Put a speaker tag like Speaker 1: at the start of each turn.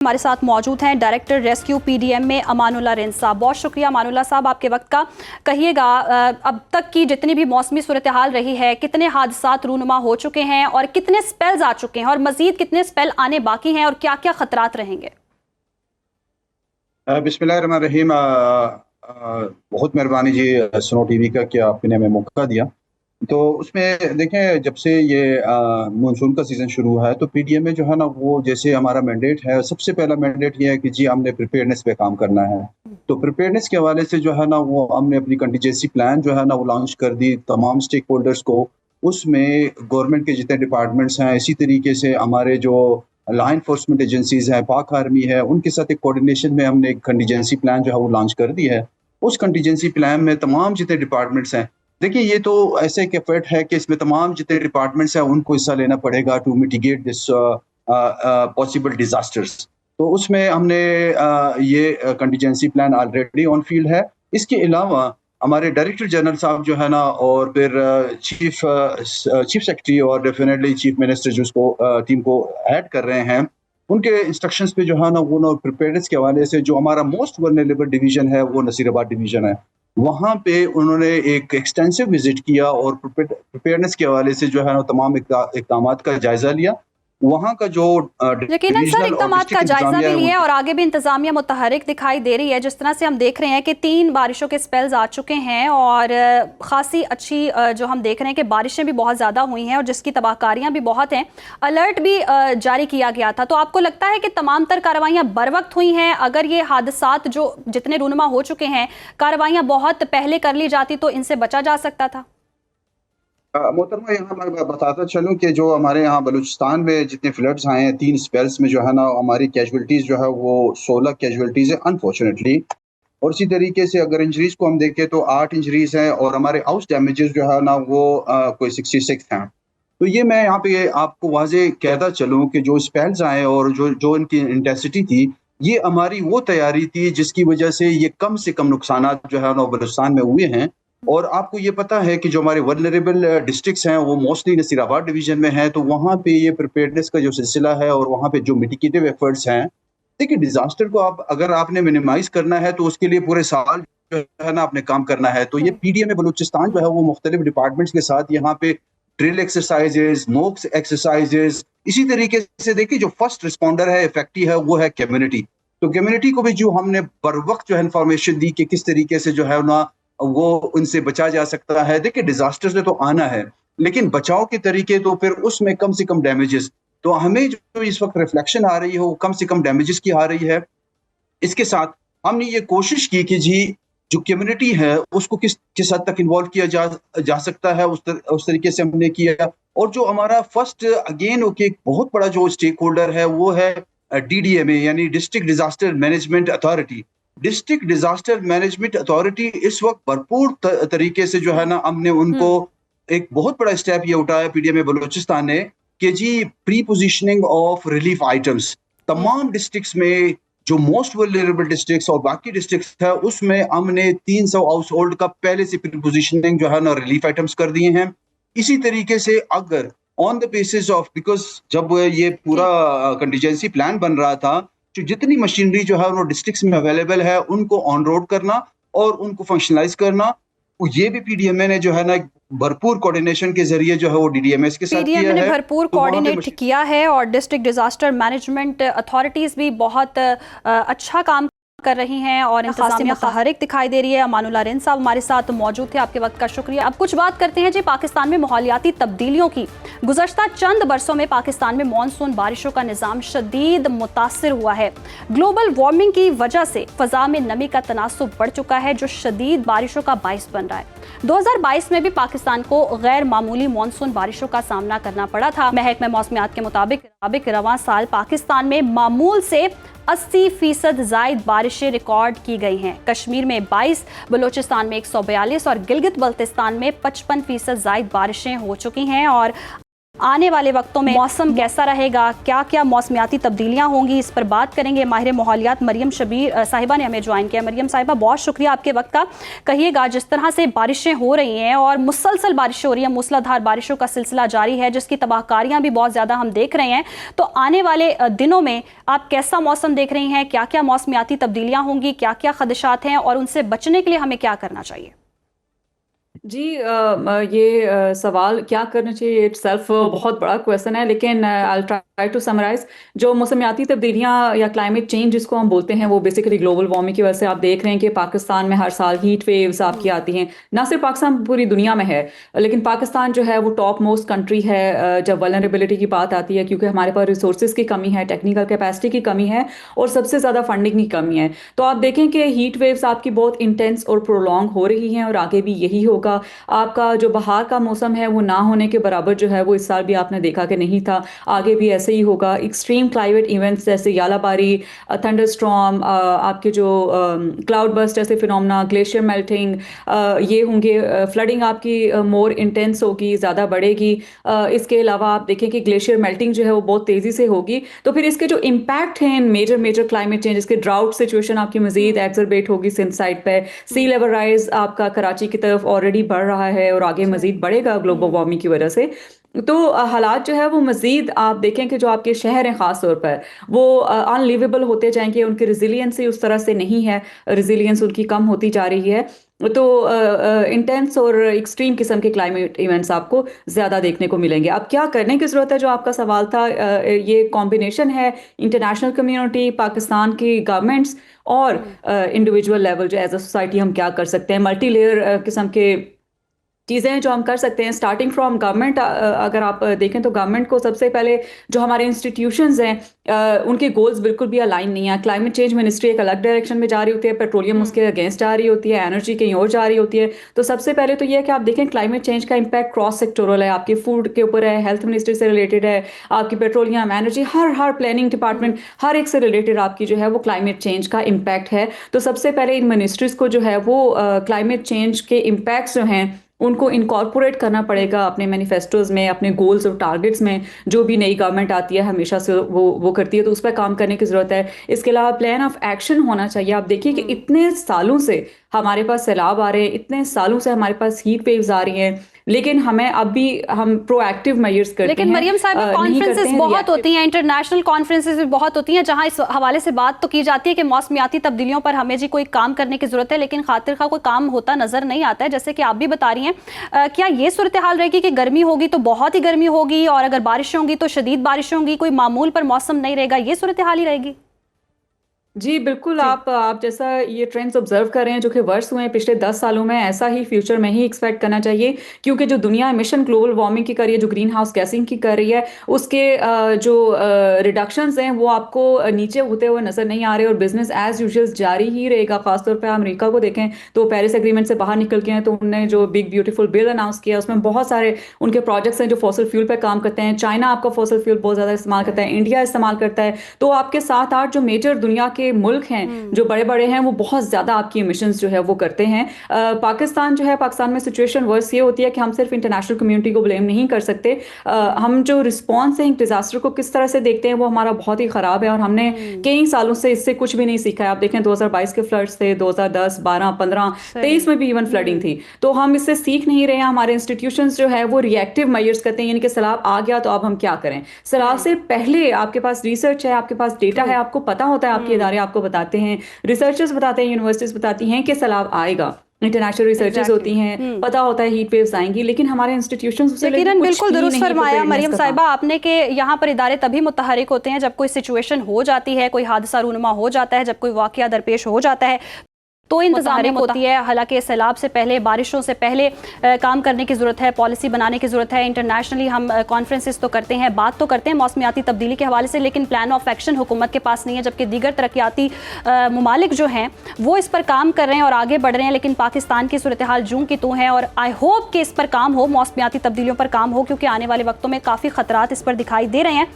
Speaker 1: हमारे साथ मौजूद हैं डायरेक्टर रेस्क्यू पीडीएम में अमानुल्लाह रिंद साहब। बहुत शुक्रिया अमानुल्लाह साहब आपके वक्त का। कहिएगा, अब तक की जितनी भी मौसमी सूरत हाल रही है, कितने हादसात रूनुमा हो चुके हैं और कितने स्पेल्स आ चुके हैं और मजीद कितने स्पेल आने बाकी हैं और क्या क्या खतरात रहेंगे?
Speaker 2: बिस्मिल्लाहिर्रहमानिर्रहीम। बहुत मेहरबानी जी स्नो टीवी का कि आपने हमें मौका दिया। तो उसमें देखें, जब से ये मानसून का सीज़न शुरू हुआ है तो पीडीएम में जो है ना, वो जैसे हमारा मैंडेट है, सबसे पहला मैंडेट ये है कि जी हमने प्रिपेयरनेस पे काम करना है। तो प्रिपेयरनेस के हवाले से जो है ना, वो हमने अपनी कंटीजेंसी प्लान जो है ना वो लॉन्च कर दी तमाम स्टेक होल्डर्स को। उसमें गवर्नमेंट के जितने डिपार्टमेंट्स हैं, इसी तरीके से हमारे जो लॉ इन्फोर्समेंट एजेंसीज हैं, पाक आर्मी है, उनके साथ एक कोऑर्डिनेशन में हमने एक कंटीजेंसी प्लान जो है वो लॉन्च कर दी है। उस कंटीजेंसी प्लान में तमाम जितने डिपार्टमेंट्स हैं, देखिए ये तो ऐसे एक एफर्ट है कि इसमें तमाम जितने डिपार्टमेंट्स हैं उनको हिस्सा लेना पड़ेगा to mitigate this possible disasters. तो उसमें हमने ये contingency plan already on field है। इसके अलावा हमारे डायरेक्टर जनरल साहब जो है ना, और फिर चीफ सेक्रेटरी और डेफिनेटली चीफ मिनिस्टर जो उसको टीम को ऐड कर रहे हैं, उनके इंस्ट्रक्शंस पे जो है ना, वो ना प्रिपेयर्डनेस के हवाले से जो हमारा मोस्ट वल्नरेबल डिवीजन है वो नसीराबाद डिवीजन है। वहाँ पे उन्होंने एक एक्सटेंसिव विजिट किया और प्रिपेयरनेस के हवाले से जो है ना तमाम इक़दामात का जायजा लिया। वहाँ का जो
Speaker 1: यकीनन सर इक़दामात का जायजा भी लिया और आगे भी इंतजामिया मुतहरिक दिखाई दे रही है। जिस तरह से हम देख रहे हैं कि 3 बारिशों के स्पेल्स आ चुके हैं और खासी अच्छी जो हम देख रहे हैं कि बारिशें भी बहुत ज़्यादा हुई हैं और जिसकी तबाहकारियाँ भी बहुत हैं। अलर्ट भी जारी किया गया था। तो आपको लगता है कि तमाम तर कार्रवाइयाँ बर वक्त हुई हैं? अगर ये हादसात जो जितने रूनुमा हो चुके हैं, कार्रवाइयाँ बहुत पहले कर ली जाती तो इनसे बचा जा सकता था?
Speaker 2: मोहतरमा, यहाँ मैं बताता चलूँ कि जो हमारे यहाँ बलूचिस्तान में जितने फ्लड्स आए हैं 3 स्पेल्स में जो है ना, हमारी कैजुअल्टीज़ जो है वो 16 कैजुअल्टीज़ है अनफॉर्चुनेटली। और इसी तरीके से अगर इंजरीज़ को हम देखें तो 8 इंजरीज़ हैं और हमारे हाउस डैमेजेस जो है ना वो कोई 66 हैं। तो ये मैं यहाँ पे आपको वाज़े कहता चलूँ कि जो स्पेल्स आए और जो जो इनकी इंटेंसिटी थी, ये हमारी वो तैयारी थी जिसकी वजह से ये कम से कम नुकसानात जो है ना बलूचिस्तान में हुए हैं। और आपको ये पता है कि जो हमारे वल्नरेबल डिस्ट्रिक्ट्स हैं वो मोस्टली नसीराबाद डिवीजन में है, तो वहाँ पे ये प्रिपेयर्डनेस का जो सिलसिला है और वहाँ पे जो मिटिगेटिव एफर्ट्स हैं, देखिए डिजास्टर को आप अगर आपने मिनिमाइज करना है तो उसके लिए पूरे साल जो है ना आपने काम करना है। तो ये पीडीएम में बलूचिस्तान जो है वो मुख्तलिफ डिपार्टमेंट्स के साथ यहाँ पे ड्रिल एक्सरसाइजेज, मॉक एक्सरसाइजेज, इसी तरीके से देखिए जो फर्स्ट रिस्पॉन्डर है, इफेक्टिव है, वो है कम्युनिटी। तो कम्युनिटी को भी जो हमने बर वक्त जो है इन्फॉर्मेशन दी कि किस तरीके से जो है ना वो उनसे बचा जा सकता है। देखिए डिजास्टर से तो आना है, लेकिन बचाव के तरीके तो फिर उसमें कम से कम डैमेजेस। तो हमें जो इस वक्त रिफ्लेक्शन आ रही है वो कम से कम डैमेजेस की आ रही है। इसके साथ हमने ये कोशिश की कि जी जो कम्युनिटी है उसको किस किस हद तक इन्वॉल्व किया जा सकता है, उस तरीके से हमने किया। और जो हमारा फर्स्ट अगेन ओके एक बहुत बड़ा जो स्टेक होल्डर है वो है डीडीएमए यानी district disaster management authority. District disaster management authority इस वक्त भरपूर तरीके से जो है ना हमने उनको एक बहुत बड़ा स्टेप ये उठाया पीडीएम में बलूचिस्तान ने कि जी prepositioning of relief items तमाम डिस्ट्रिक्ट्स में, जो मोस्ट वल्नरेबल डिस्ट्रिक्ट्स और बाकी डिस्ट्रिक्ट्स है उसमें हमने 300 हाउस होल्ड का पहले से प्री पोजीशनिंग जो है ना रिलीफ आइटम्स कर दिए हैं। इसी तरीके से अगर on the basis of, because जब ये पूरा कंटीजेंसी प्लान बन रहा था, जो जितनी मशीनरी जो है वो डिस्ट्रिक्ट्स में अवेलेबल है उनको ऑन रोड करना और उनको फंक्शनलाइज करना, ये भी पीडीएमए ने जो है ना भरपूर कोऑर्डिनेशन के जरिए जो है वो डीडीएमएस के साथ किया है।
Speaker 1: भरपूर कोऑर्डिनेट किया है और डिस्ट्रिक्ट डिजास्टर मैनेजमेंट अथॉरिटीज भी बहुत अच्छा काम कर रही हैं और इंतजामिया मुतहरिक दिखाई दे रही है। अमानुल्लाह रिंद साहब हमारे साथ मौजूद थे, आपके वक्त का शुक्रिया। अब कुछ बात करते हैं जी पाकिस्तान में माहौलियाती तब्दीलियों की। गुज़श्ता चंद बरसों में पाकिस्तान में मानसून बारिशों का निज़ाम शदीद मुतासिर हुआ है। ग्लोबल वार्मिंग की वजह से फ़ज़ा में नमी का तनासुब बढ़ चुका है जो शदीद बारिशों का बाइस बन रहा है। 2022 में भी पाकिस्तान को गैर मामूली मानसून बारिशों का सामना करना पड़ा था। महकमा मौसमियात के मुताबिक रवां साल पाकिस्तान में मामूल से 80% जायद बारिशें रिकॉर्ड की गई हैं। कश्मीर में 22, बलूचिस्तान में 142 और गिलगित बल्तिस्तान में 55% जायद बारिशें हो चुकी हैं। और आने वाले वक्तों में मौसम कैसा रहेगा, क्या क्या मौसमियाती तब्दीलियां होंगी, इस पर बात करेंगे। माहिर माहौलियात मरियम शबीर साहिबा ने हमें ज्वाइन किया। मरियम साहिबा, बहुत शुक्रिया आपके वक्त का। कहिएगा, जिस तरह से बारिशें हो रही हैं और मुसलसल बारिशें हो रही हैं, मूसलाधार बारिशों का सिलसिला जारी है, जिसकी तबाहकारियां भी बहुत ज़्यादा हम देख रहे हैं, तो आने वाले दिनों में आप कैसा मौसम देख रही हैं, क्या क्या मौसमियाती तब्दीलियां होंगी, क्या क्या खदशात हैं और उनसे बचने के लिए हमें क्या करना चाहिए?
Speaker 3: जी ये सवाल क्या करना चाहिए इट सेल्फ बहुत बड़ा क्वेश्चन है, लेकिन आई ट्राई टू समराइज। जो मौसमियाती तब्दीलियां या क्लाइमेट चेंज जिसको हम बोलते हैं, वो बेसिकली ग्लोबल वार्मिंग की वजह से आप देख रहे हैं कि पाकिस्तान में हर साल हीट वेव्स आपकी आती हैं। ना सिर्फ पाकिस्तान, पूरी दुनिया में है, लेकिन पाकिस्तान जो है वो टॉप मोस्ट कंट्री है जब वल्नरेबिलिटी की बात आती है, क्योंकि हमारे पास रिसोर्सेज की कमी है, टेक्निकल कैपेसिटी की कमी है और सबसे ज़्यादा फंडिंग की कमी है। तो आप देखें कि हीट वेव्स आपकी बहुत इंटेंस और प्रोलॉन्ग हो रही हैं और आगे भी यही होगा। आपका जो बाहर का मौसम है वो ना होने के बराबर जो है वो इस साल भी आपने देखा कि नहीं था, आगे भी ऐसे ही होगा। एक्सट्रीम क्लाइमेट इवेंट्स जैसे यालाबारी, थंडर स्टॉर्म, आपके जो क्लाउड बर्स्ट जैसे फिनोमेना, ग्लेशियर मेल्टिंग, ये होंगे। फ्लडिंग आपकी मोर इंटेंस होगी, ज़्यादा बढ़ेगी। इसके अलावा आप देखें कि ग्लेशियर मेल्टिंग जो है वो बहुत तेज़ी से होगी। तो फिर इसके जो इम्पैक्ट हैं मेजर क्लाइमेट चेंज, इसके ड्राउट सिचुएशन आपकी मजीद एक्सरबेट होगी सिंध साइड पे। सी लेवल राइज आपका कराची की तरफ ऑलरेडी बढ़ रहा है और आगे मजीद बढ़ेगा ग्लोबल वार्मिंग की वजह से। तो हालात जो है वो मजीद आप देखें कि जो आपके शहर हैं ख़ास तौर पर वो अनलिवेबल होते जाएंगे, उनकी रिजिलियंस उस तरह से नहीं है, रिजिलियंस उनकी कम होती जा रही है। तो इंटेंस और एक्सट्रीम किस्म के क्लाइमेट इवेंट्स आपको ज़्यादा देखने को मिलेंगे। अब क्या करने की ज़रूरत है, जो आपका सवाल था, ये कॉम्बिनेशन है इंटरनेशनल कम्युनिटी, पाकिस्तान की गवर्नमेंट्स और इंडिविजुअल लेवल जो एज अ सोसाइटी हम क्या कर सकते हैं। मल्टी लेयर किस्म के चीज़ें जो हम कर सकते हैं, स्टार्टिंग फ्रॉम गवर्नमेंट। अगर आप देखें तो गवर्नमेंट को सबसे पहले जो हमारे इंस्टीट्यूशंस हैं उनके गोल्स बिल्कुल भी अलाइन नहीं है। क्लाइमेट चेंज मिनिस्ट्री एक अलग डायरेक्शन में जा रही होती है, पेट्रोलियम उसके अगेंस्ट जा रही होती है, एनर्जी कहीं और जा रही होती है। तो सबसे पहले तो ये है कि आप देखें क्लाइमेट चेंज का इम्पैक्ट क्रॉस सेक्टोरल है, आपके फूड के ऊपर है, हेल्थ मिनिस्ट्री से रिलेटेड है, आपकी पेट्रोलियम, एनर्जी, हर प्लानिंग डिपार्टमेंट, हर एक से रिलेटेड आपकी जो है वो क्लाइमेट चेंज का इम्पैक्ट है। तो सबसे पहले इन मिनिस्ट्रीज को जो है वो क्लाइमेट चेंज के इम्पैक्ट्स जो हैं उनको इनकॉर्पोरेट करना पड़ेगा अपने मैनिफेस्टोज में, अपने गोल्स और टारगेट्स में। जो भी नई गवर्नमेंट आती है हमेशा से वो करती है, तो उस पर काम करने की ज़रूरत है। इसके अलावा प्लान ऑफ एक्शन होना चाहिए। आप देखिए कि इतने सालों से हमारे पास सैलाब आ रहे हैं, इतने सालों से हमारे पास हीट वेव्स आ रही हैं, लेकिन हमें अभी हम प्रोएक्टिव मेजर्स करते हैं।
Speaker 1: लेकिन मरियम साहिबा, कॉन्फ्रेंसेस बहुत होती हैं, इंटरनेशनल कॉन्फ्रेंसेस भी बहुत होती हैं, जहां इस हवाले से बात तो की जाती है कि मौसमियाती तब्दीलियों पर हमें जी कोई काम करने की जरूरत है, लेकिन खातिर का कोई काम होता नजर नहीं आता है, जैसे कि आप भी बता रही हैं। क्या ये सूरत हाल रहेगी कि गर्मी होगी तो बहुत ही गर्मी होगी और अगर बारिश होंगी तो शदीद बारिश होंगी, कोई मामूल पर मौसम नहीं रहेगा, ये सूरत हाल ही रहेगी?
Speaker 3: जी बिल्कुल, आप जैसा ये ट्रेंड्स ऑब्जर्व कर रहे हैं जो कि वर्ष हुए हैं पिछले 10 सालों में, ऐसा ही फ्यूचर में ही एक्सपेक्ट करना चाहिए। क्योंकि जो दुनिया मिशन ग्लोबल वार्मिंग की कर रही है, जो ग्रीन हाउस गैसिंग की कर रही है, उसके जो रिडक्शंस हैं वो आपको नीचे होते हुए नजर नहीं आ रहे और बिजनेस एज यूजुअल जारी ही रहेगा। खासतौर पर अमेरिका को देखें तो पेरिस एग्रीमेंट से बाहर निकल के हैं, तो उन्होंने जो बिग ब्यूटीफुल बिल अनाउंस किया उसमें बहुत सारे उनके प्रोजेक्ट्स हैं जो फॉसिल फ्यूल पर काम करते हैं। चाइना आपका फॉसिल फ्यूल बहुत ज़्यादा इस्तेमाल करता है, इंडिया इस्तेमाल करता है। तो आपके 7-8 जो मेजर दुनिया के मुल्क हैं जो बड़े बड़े हैं वो बहुत ज़्यादा आपकी एमिशंस जो है वो करते हैं। पाकिस्तान जो है, पाकिस्तान में सिचुएशन वर्स ये होती है कि हम सिर्फ इंटरनेशनल कम्युनिटी को ब्लेम नहीं कर सकते। हम जो रिस्पॉन्स है एक डिजास्टर को किस तरह से देखते हैं वो हमारा बहुत ही ख़राब है और हमने कई सालों से इससे कुछ भी नहीं सीखा है। आप देखें 2022 के फ्लड्स थे, 2010, 12, 15, 23 में भी इवन फ्लडिंग थी। तो हम इससे सीख नहीं रहे हैं। हमारे इंस्टीट्यूशंस जो है वो रिएक्टिव मेजर्स करते हैं, यानी कि सैलाब आ गया तो अब हम क्या करें। सैलाब से पहले आपके पास रिसर्च है, आपके पास डेटा है, आपको पता होता है, आपके इदारे आपको बताते हैं, रिसर्चर्स बताते हैं, यूनिवर्सिटीज बताती हैं कि सैलाब आएगा, इंटरनेशनल रिसर्चर्स होती हैं, पता होता है हीट वेव्स आएंगी, लेकिन हमारे इंस्टीट्यूशंस
Speaker 1: बिल्कुल दुरुस्त फरमाया मरियम साहिबा आपने कि यहाँ पर इदारे तभी मुतहरिक होते हैं जब कोई सिचुएशन हो जाती है, कोई हादसा रूनुमा हो जाता है, जब कोई वाकया दरपेश हो जाता है तो इंतजाम होती है। हालांकि सैलाब से पहले, बारिशों से पहले काम करने की ज़रूरत है, पॉलिसी बनाने की ज़रूरत है। इंटरनेशनली हम कॉन्फ्रेंसेस तो करते हैं, बात तो करते हैं मौसमियाती तब्दीली के हवाले से, लेकिन प्लान ऑफ एक्शन हुकूमत के पास नहीं है, जबकि दीगर तरक्याती ममालिक जो हैं वो इस पर काम कर रहे हैं और आगे बढ़ रहे हैं। लेकिन पाकिस्तान की सूरत हाल जूं की तूं है और आई होप कि इस पर काम हो, मौसमियाती तब्दीलियों पर काम हो, क्योंकि आने वाले वक्तों में काफ़ी खतरात इस पर दिखाई दे रहे हैं।